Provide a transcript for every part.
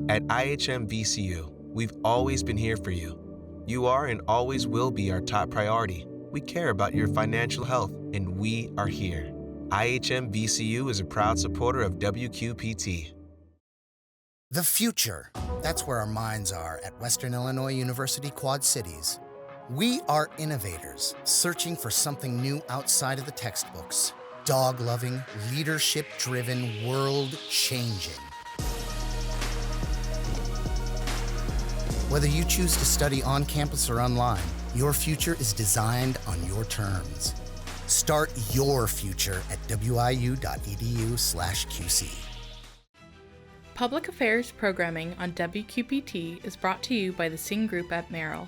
At IHM VCU, we've always been here for you. You are and always will be our top priority. We care about your financial health, and we are here. IHM VCU is a proud supporter of WQPT. The future. That's where our minds are at Western Illinois University Quad Cities. We are innovators, searching for something new outside of the textbooks. Dog-loving, leadership-driven, world-changing. Whether you choose to study on campus or online, your future is designed on your terms. Start your future at wiu.edu/QC. Public Affairs programming on WQPT is brought to you by the Singh Group at Merrill,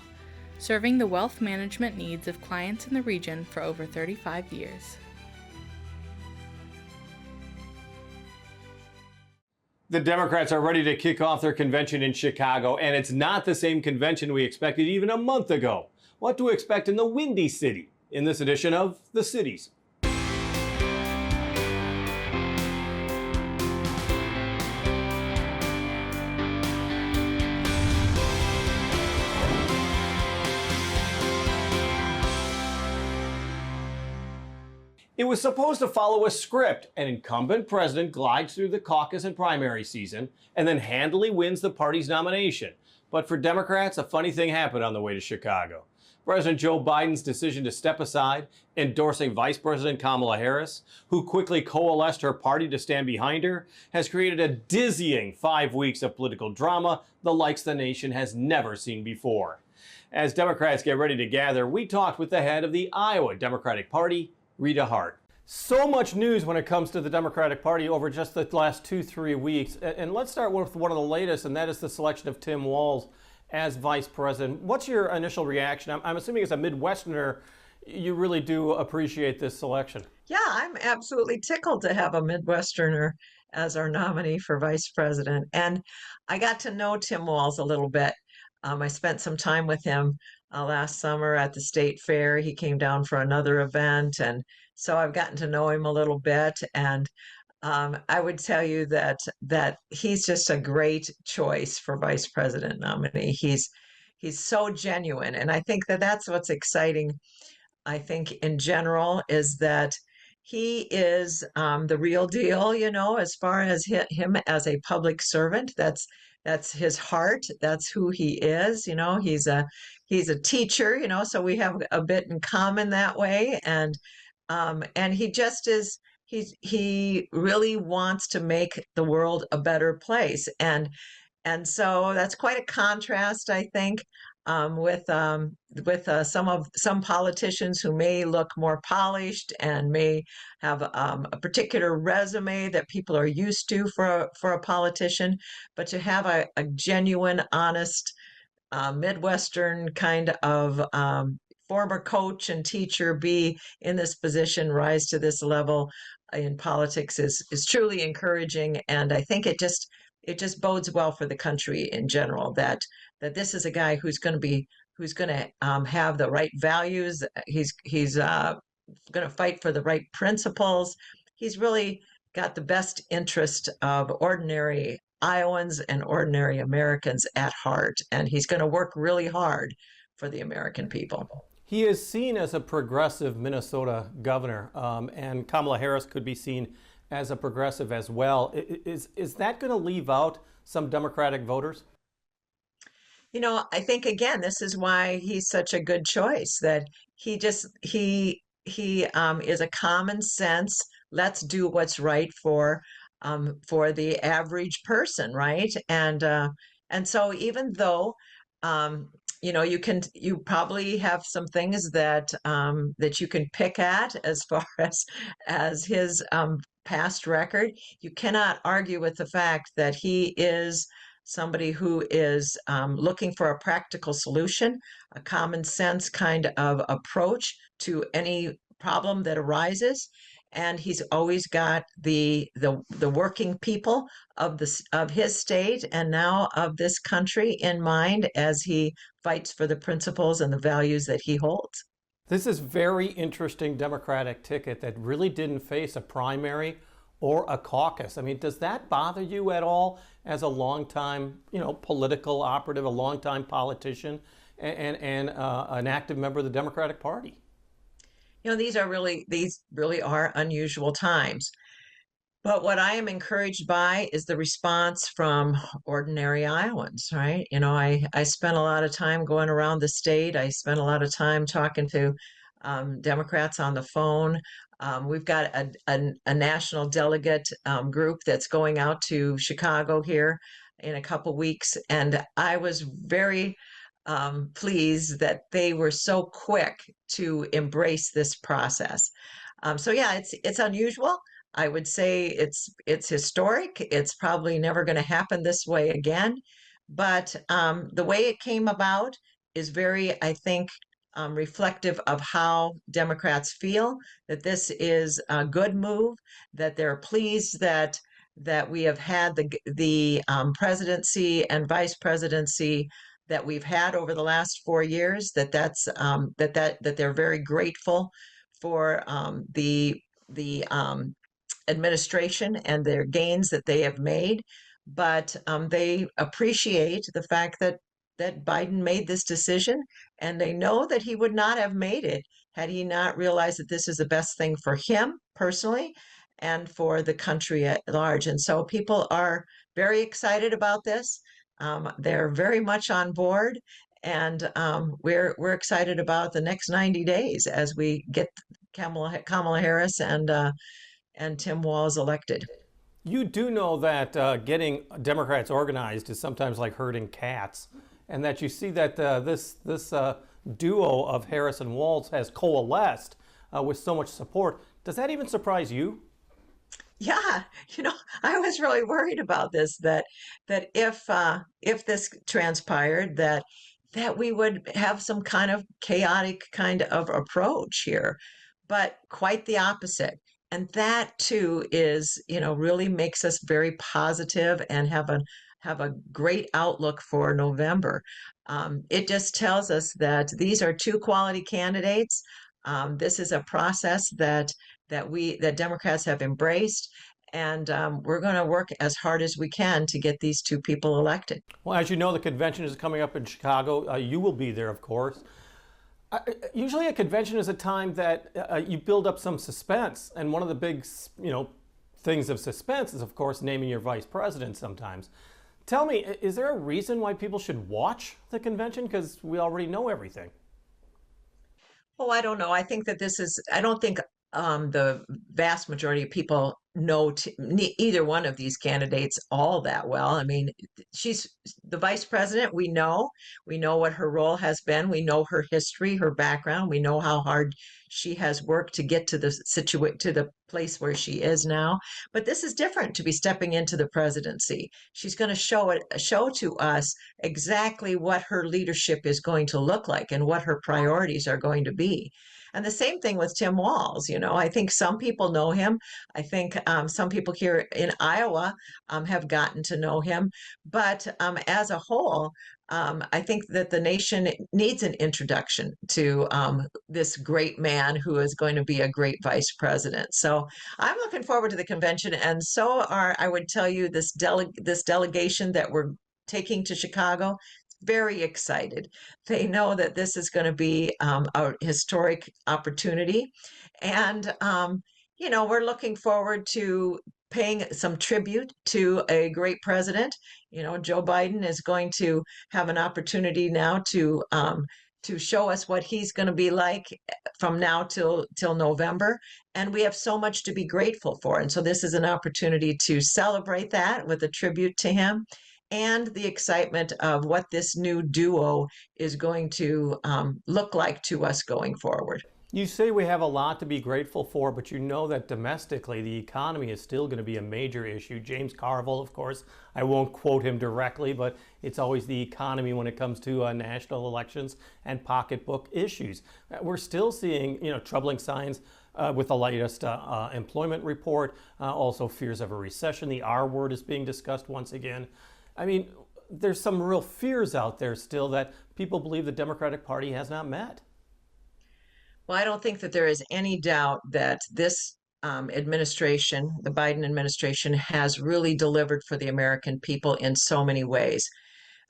serving the wealth management needs of clients in the region for over 35 years. The Democrats are ready to kick off their convention in Chicago, and it's not the same convention we expected even a month ago. What to expect in the Windy City in this edition of The Cities. It was supposed to follow a script. An incumbent president glides through the caucus and primary season and then handily wins the party's nomination. But for Democrats, a funny thing happened on the way to Chicago. President Joe Biden's decision to step aside, endorsing Vice President Kamala Harris, who quickly coalesced her party to stand behind her, has created a dizzying 5 weeks of political drama, the likes the nation has never seen before. As Democrats get ready to gather, we talked with the head of the Iowa Democratic Party, Rita Hart. So much news when it comes to the Democratic Party over just the last 2-3 weeks. And let's start with one of the latest, and that is the selection of Tim Walz as vice president. What's your initial reaction? I'm assuming as a Midwesterner, you really do appreciate this selection. Yeah, I'm absolutely tickled to have a Midwesterner as our nominee for vice president. And I got to know Tim Walz a little bit. I spent some time with him last summer at the state fair. He came down for another event, and so I've gotten to know him a little bit. And I would tell you that he's just a great choice for vice president nominee. He's so genuine, and I think that's what's exciting. I think in general is that he is the real deal, as far as him as a public servant. That's his heart. That's who he is. He's a teacher. So we have a bit in common that way. And he just is. He really wants to make the world a better place. And so that's quite a contrast, I think, with some politicians who may look more polished and may have a particular resume that people are used to for a politician, but to have a genuine, honest, Midwestern kind of former coach and teacher be in this position, rise to this level in politics is truly encouraging, and I think it just bodes well for the country in general that this is a guy who's going to have the right values. He's going to fight for the right principles. He's really got the best interest of ordinary Iowans and ordinary Americans at heart, and he's going to work really hard for the American people. He is seen as a progressive Minnesota governor, and Kamala Harris could be seen as a progressive as well. Is that going to leave out some Democratic voters? I think, again, this is why he's such a good choice, that he is a common sense, let's do what's right for the average person, right? And so even though you probably have some things that you can pick at as far as his past record, you cannot argue with the fact that he is somebody who is looking for a practical solution, a common sense kind of approach to any problem that arises. And he's always got the working people of his state and now of this country in mind as he fights for the principles and the values that he holds. This is very interesting Democratic ticket that really didn't face a primary or a caucus. I mean, does that bother you at all as a longtime, political operative, a longtime politician, and an active member of the Democratic Party? These really are unusual times. But what I am encouraged by is the response from ordinary Iowans, right? I spent a lot of time going around the state. I spent a lot of time talking to Democrats on the phone. We've got a national delegate group that's going out to Chicago here in a couple weeks. And I was very pleased that they were so quick to embrace this process. So yeah, it's unusual. I would say it's historic. It's probably never going to happen this way again. But the way it came about is very, I think, reflective of how Democrats feel that this is a good move, that they're pleased that we have had the presidency and vice presidency that we've had over the last 4 years. That they're very grateful for the administration and their gains that they have made, but they appreciate the fact that Biden made this decision, and they know that he would not have made it had he not realized that this is the best thing for him personally and for the country at large. And so people are very excited about this. They're very much on board, and we're excited about the next 90 days as we get Kamala Harris and Tim Walz elected. You do know that getting Democrats organized is sometimes like herding cats, and that you see that this duo of Harris and Walz has coalesced with so much support. Does that even surprise you? Yeah, I was really worried about this, that if this transpired, that we would have some kind of chaotic kind of approach here, but quite the opposite. And that too is, really makes us very positive and have a great outlook for November. It just tells us that these are two quality candidates. This is a process that Democrats have embraced, and we're going to work as hard as we can to get these two people elected. Well, as you know, the convention is coming up in Chicago. You will be there, of course. Usually a convention is a time that you build up some suspense, and one of the big, things of suspense is, of course, naming your vice president sometimes. Tell me, is there a reason why people should watch the convention? Because we already know everything. Oh, I don't know. I don't think the vast majority of people know either one of these candidates all that well. I mean, she's the vice president. We know what her role has been. We know her history, her background. We know how hard she has worked to get to the place where she is now. But this is different, to be stepping into the presidency. She's going to show to us exactly what her leadership is going to look like and what her priorities are going to be. And the same thing with Tim Walz. I think some people know him. I think some people here in Iowa have gotten to know him. But as a whole, I think that the nation needs an introduction to this great man who is going to be a great vice president. So I'm looking forward to the convention, and so I would tell you, this delegation that we're taking to Chicago. Very excited. They know that this is going to be a historic opportunity. And, we're looking forward to paying some tribute to a great president. Joe Biden is going to have an opportunity now to show us what he's going to be like from now till November. And we have so much to be grateful for. And so this is an opportunity to celebrate that with a tribute to him, and the excitement of what this new duo is going to look like to us going forward. You say we have a lot to be grateful for, but you know that domestically the economy is still going to be a major issue. James Carville, of course, I won't quote him directly, but it's always the economy when it comes to national elections and pocketbook issues. We're still seeing, troubling signs with the latest employment report, also fears of a recession. The R word is being discussed once again. I mean, there's some real fears out there still that people believe the Democratic Party has not met. Well, I don't think that there is any doubt that this administration, the Biden administration, has really delivered for the American people in so many ways.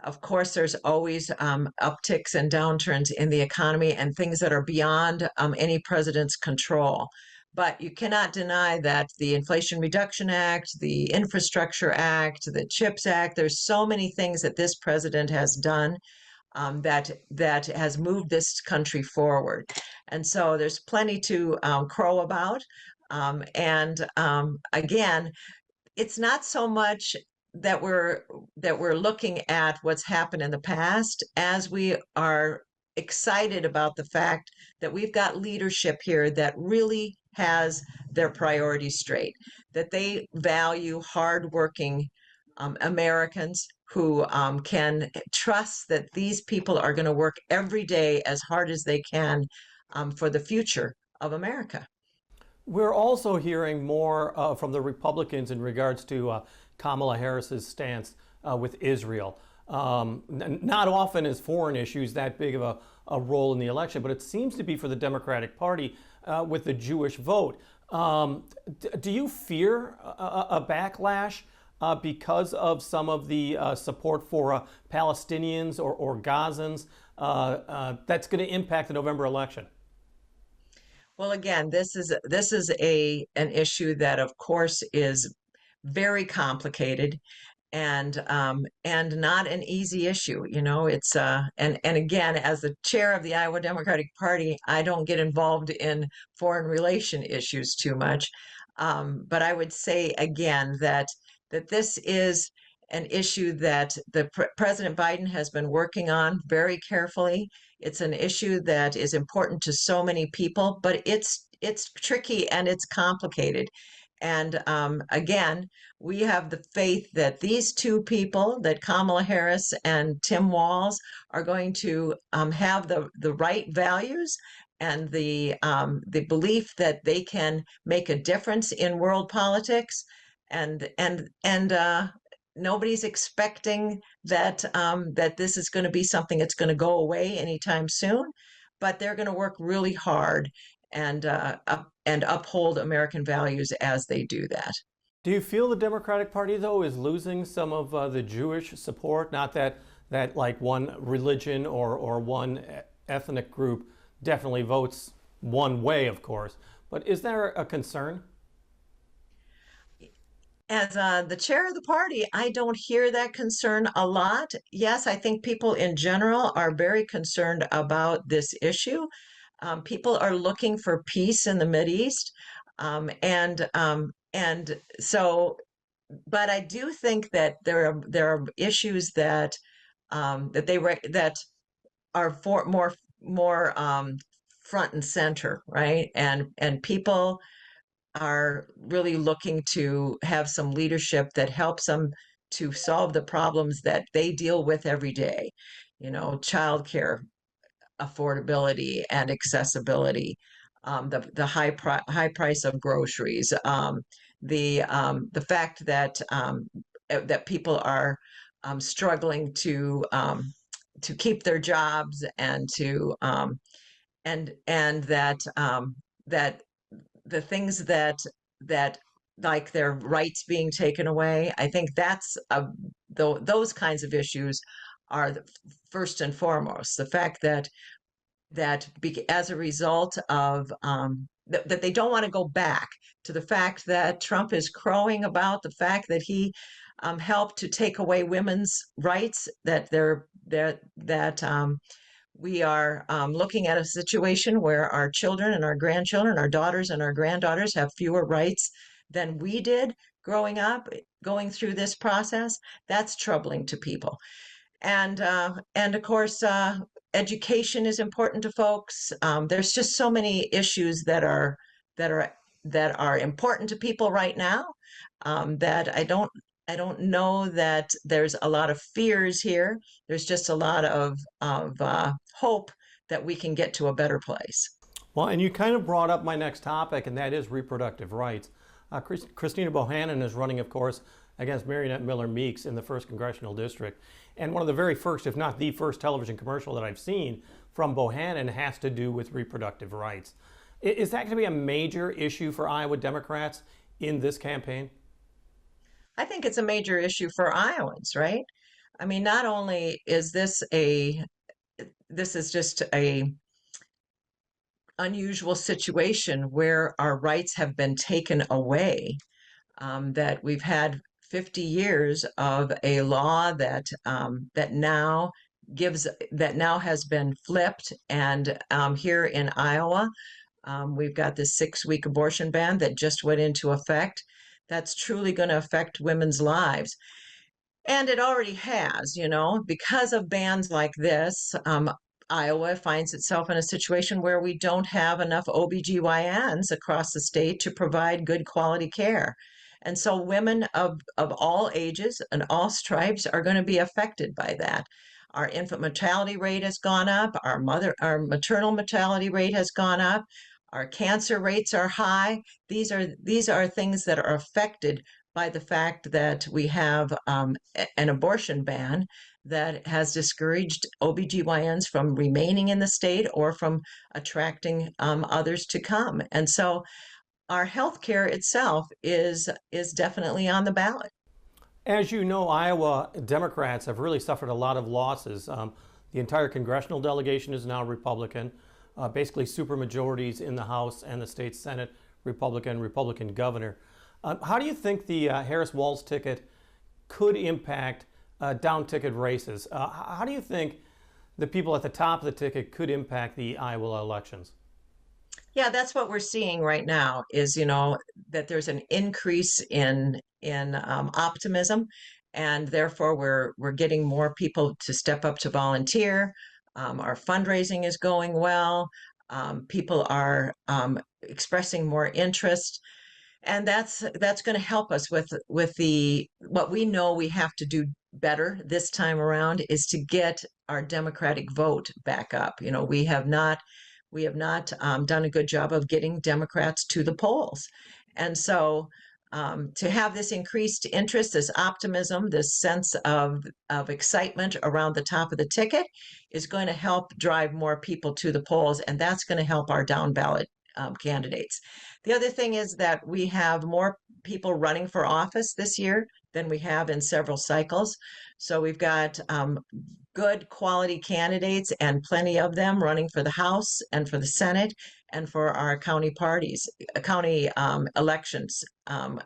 Of course, there's always upticks and downturns in the economy and things that are beyond any president's control. But you cannot deny that the Inflation Reduction Act, the Infrastructure Act, the CHIPS Act, there's so many things that this president has done that has moved this country forward. And so there's plenty to crow about. Again, it's not so much that we're looking at what's happened in the past as we are excited about the fact that we've got leadership here that really has their priorities straight, that they value hardworking Americans who can trust that these people are going to work every day as hard as they can for the future of America. We're also hearing more from the Republicans in regards to Kamala Harris's stance with Israel. Not often is foreign issues that big of a role in the election, but it seems to be for the Democratic Party with the Jewish vote. Do you fear a backlash because of some of the support for Palestinians or Gazans that's going to impact the November election? Well, again, this is an issue that, of course, is very complicated and not an easy issue. You know, it's and again, as the chair of the Iowa Democratic Party, I don't get involved in foreign relation issues too much. But I would say again that this is an issue that President Biden has been working on very carefully. It's an issue that is important to so many people, but it's tricky and it's complicated. And again, we have the faith that these two people, that Kamala Harris and Tim Walz, are going to have the right values and the belief that they can make a difference in world politics. And nobody's expecting that this is going to be something that's going to go away anytime soon, but they're going to work really hard and uphold American values as they do that. Do you feel the Democratic Party, though, is losing some of the Jewish support? Not that like one religion or one ethnic group definitely votes one way, of course, but is there a concern? As the chair of the party, I don't hear that concern a lot. Yes, I think people in general are very concerned about this issue. People are looking for peace in the Mideast, and so, but I do think that there are issues that that are more front and center, right? And people are really looking to have some leadership that helps them to solve the problems that they deal with every day. You know, childcare affordability and accessibility, the high price of groceries, the fact that that people are struggling to keep their jobs and to and that the things that like their rights being taken away. I think that's those kinds of issues are first and foremost. The fact that as a result of that they don't want to go back to the fact that Trump is crowing about the fact that he helped to take away women's rights, that we are looking at a situation where our children and our grandchildren, our daughters and our granddaughters have fewer rights than we did growing up, going through this process. That's troubling to people. And of course, education is important to folks. There's just so many issues that are important to people right now, that I don't know that there's a lot of fears here. There's just a lot of hope that we can get to a better place. Well, and you kind of brought up my next topic, and that is reproductive rights. Christina Bohannon is running, of course, against Mariannette Miller Meeks in the 1st Congressional District. And one of the very first, if not the first television commercial that I've seen from Bohannon has to do with reproductive rights. Is that going to be a major issue for Iowa Democrats in this campaign? I think it's a major issue for Iowans, right? I mean, not only is this is just a unusual situation where our rights have been taken away, that we've had 50 years of a law that now has been flipped, and here in Iowa, we've got this 6-week abortion ban that just went into effect. That's truly going to affect women's lives. And it already has, because of bans like this. Iowa finds itself in a situation where we don't have enough OBGYNs across the state to provide good quality care. And so women of all ages and all stripes are going to be affected by that. Our infant mortality rate has gone up, our maternal mortality rate has gone up, our cancer rates are high. These are things that are affected by the fact that we have an abortion ban that has discouraged OBGYNs from remaining in the state or from attracting others to come. And so our healthcare itself is definitely on the ballot. As you know, Iowa Democrats have really suffered a lot of losses. The entire congressional delegation is now Republican, basically supermajorities in the House and the state Senate, Republican governor. How do you think the Harris-Walz ticket could impact down ticket races? How do you think the people at the top of the ticket could impact the Iowa elections? Yeah, that's what we're seeing right now is, that there's an increase in optimism, and therefore we're getting more people to step up to volunteer. Our fundraising is going well. People are expressing more interest, and that's going to help us with the what we know we have to do better this time around is to get our Democratic vote back up. We have not done a good job of getting Democrats to the polls. And so to have this increased interest, this optimism, this sense of excitement around the top of the ticket is going to help drive more people to the polls, and that's going to help our down ballot candidates. The other thing is that we have more people running for office this year than we have in several cycles. So we've got good quality candidates and plenty of them running for the House and for the Senate and for our county elections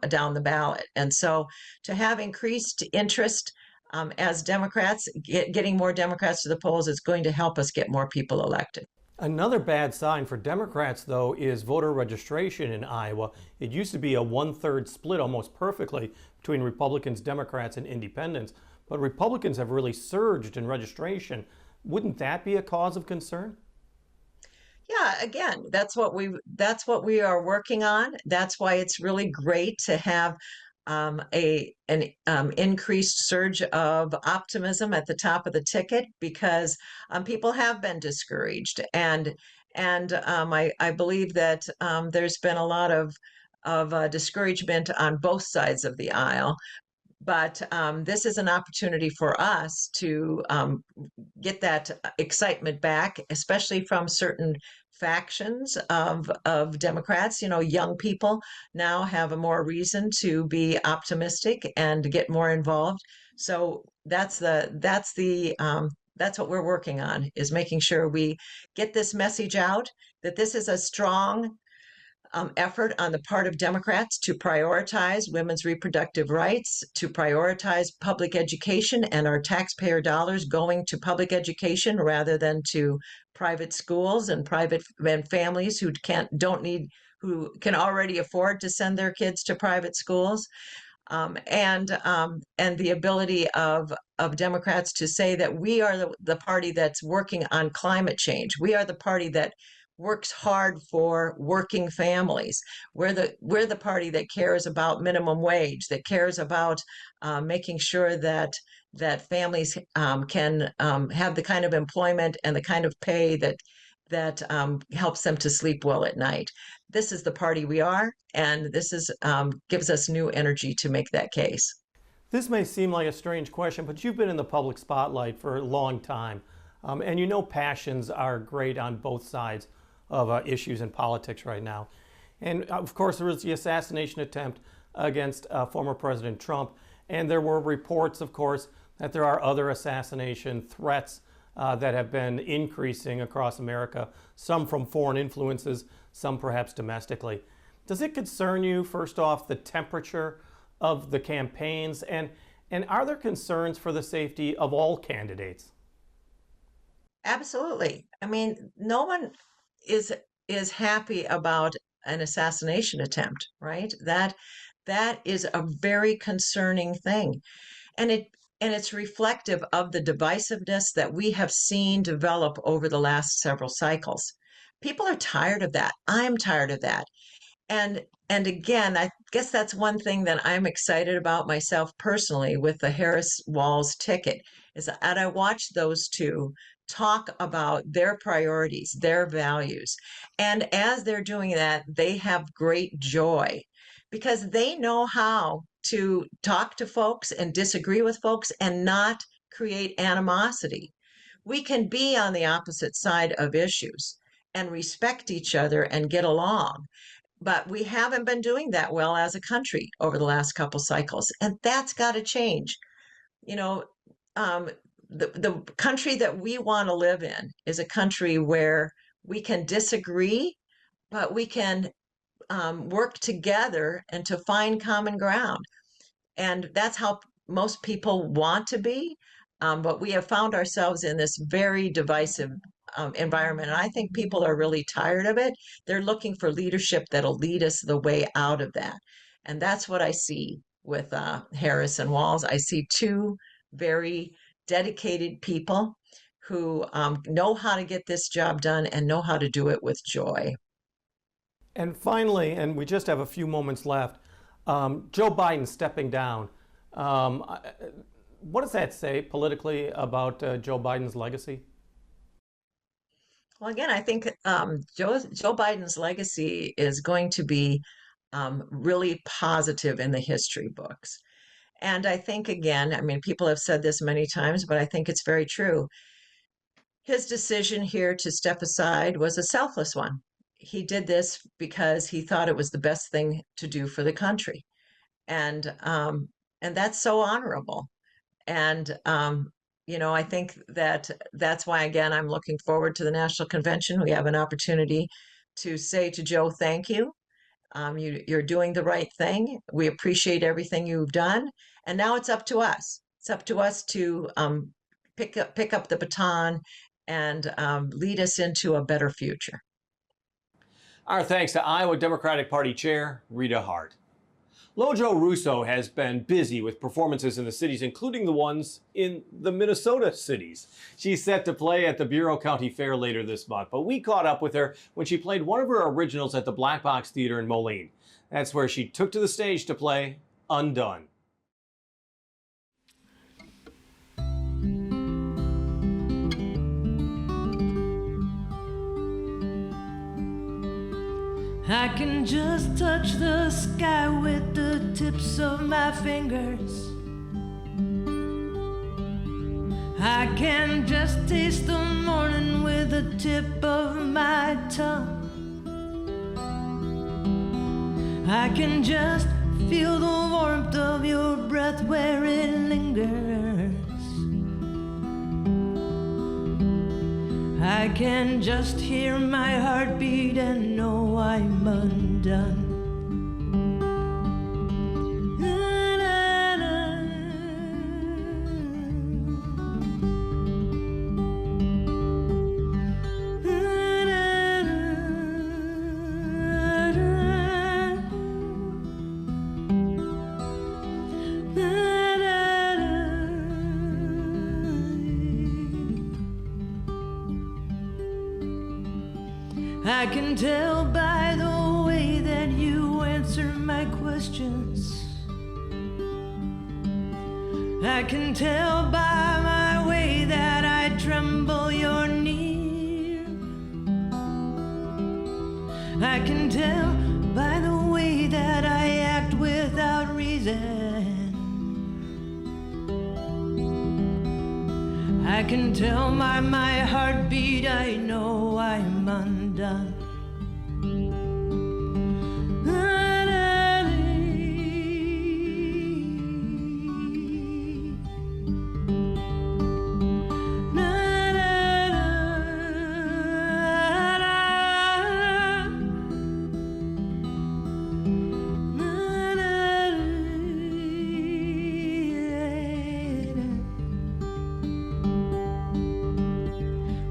down the ballot. And so to have increased interest as Democrats, getting more Democrats to the polls is going to help us get more people elected. Another bad sign for Democrats, though, is voter registration in Iowa. It used to be a 1/3 split almost perfectly between Republicans, Democrats, and independents, but Republicans have really surged in registration. Wouldn't that be a cause of concern? Yeah, again, that's what we are working on. That's why it's really great to have an increased surge of optimism at the top of the ticket because people have been discouraged, and I believe that there's been a lot of discouragement on both sides of the aisle. But this is an opportunity for us to get that excitement back, especially from certain factions of Democrats. Young people now have a more reason to be optimistic and get more involved. So that's what we're working on, is making sure we get this message out that this is a strong effort on the part of Democrats to prioritize women's reproductive rights, to prioritize public education and our taxpayer dollars going to public education rather than to private schools and families who can already afford to send their kids to private schools. And the ability of Democrats to say that we are the party that's working on climate change. We are the party that works hard for working families. We're the party that cares about minimum wage, that cares about making sure that families can have the kind of employment and the kind of pay that helps them to sleep well at night. This is the party we are, and this gives us new energy to make that case. This may seem like a strange question, but you've been in the public spotlight for a long time, and passions are great on both sides of issues in politics right now. And of course, there was the assassination attempt against former President Trump. And there were reports, of course, that there are other assassination threats that have been increasing across America, some from foreign influences, some perhaps domestically. Does it concern you, first off, the temperature of the campaigns, and are there concerns for the safety of all candidates? Absolutely. I mean, no one is happy about an assassination attempt, right? That is a very concerning thing. And it's reflective of the divisiveness that we have seen develop over the last several cycles. People are tired of that. I'm tired of that. And again, I guess that's one thing that I'm excited about myself personally with the Harris-Walz ticket is that I watch those two talk about their priorities, their values. And as they're doing that, they have great joy because they know how to talk to folks and disagree with folks and not create animosity. We can be on the opposite side of issues and respect each other and get along. But we haven't been doing that well as a country over the last couple cycles, and that's got to change. You know, um, the country that we want to live in is a country where we can disagree, but we can work together and to find common ground. And that's how most people want to be. But we have found ourselves in this very divisive environment. And I think people are really tired of it. They're looking for leadership that'll lead us the way out of that. And that's what I see with Harris and Walz. I see two very dedicated people who know how to get this job done and know how to do it with joy. And finally, and we just have a few moments left, Joe Biden stepping down. What does that say politically about Joe Biden's legacy? Well, again, I think Joe Biden's legacy is going to be really positive in the history books. And I think, again, I mean, people have said this many times, but I think it's very true. His decision here to step aside was a selfless one. He did this because he thought it was the best thing to do for the country. And that's so honorable. And you know, I think that's why, again, I'm looking forward to the National Convention. We have an opportunity to say to Joe, thank you. You're doing the right thing. We appreciate everything you've done. And now it's up to us. It's up to us to pick up the baton and lead us into a better future. Our thanks to Iowa Democratic Party Chair Rita Hart. Lojo Russo has been busy with performances in the cities, including the ones in the Minnesota cities. She's set to play at the Bureau County Fair later this month, but we caught up with her when she played one of her originals at the Black Box Theater in Moline. That's where she took to the stage to play Undone. I can just touch the sky with the tips of my fingers. I can just taste the morning with the tip of my tongue. I can just feel the warmth of your breath where it lingers. I can just hear my heartbeat and know I'm undone. I can tell by the way that you answer my questions. I can tell by my way that I tremble you're near. I can tell by the way that I act without reason. I can tell by my heartbeat, I know I'm undone.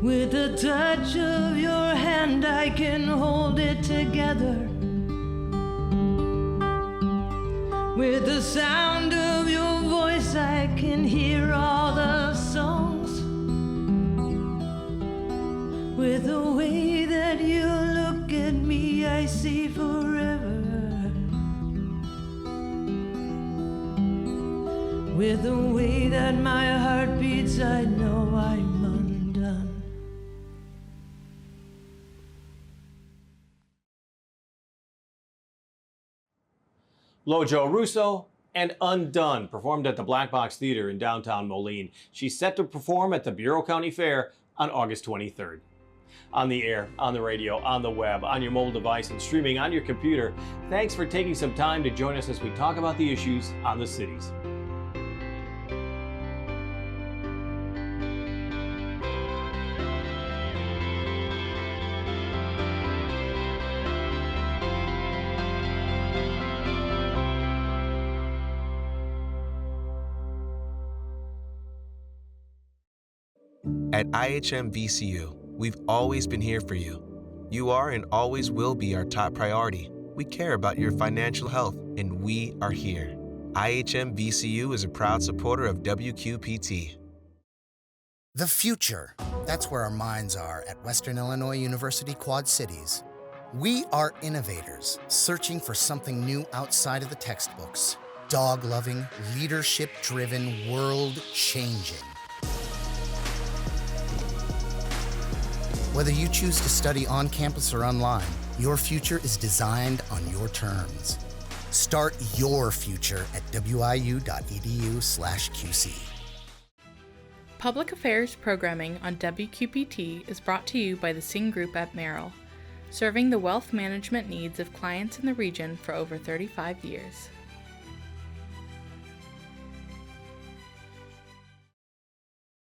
With the touch of your hand, I can hold it together. With the sound of your voice, I can hear all the songs. With the way that you look at me, I see forever. With the way that my heart beats, I know I'm undone. Lo-Jo Russo and Undone performed at the Black Box Theater in downtown Moline. She's set to perform at the Bureau County Fair on August 23rd. On the air, on the radio, on the web, on your mobile device, and streaming on your computer, thanks for taking some time to join us as we talk about the issues on the cities. At IHM VCU, we've always been here for you. You are and always will be our top priority. We care about your financial health, and we are here. IHM VCU is a proud supporter of WQPT. The future, that's where our minds are at Western Illinois University Quad Cities. We are innovators, searching for something new outside of the textbooks. Dog-loving, leadership-driven, world-changing. Whether you choose to study on campus or online, your future is designed on your terms. Start your future at wiu.edu/QC. Public Affairs programming on WQPT is brought to you by the Sing Group at Merrill, serving the wealth management needs of clients in the region for over 35 years.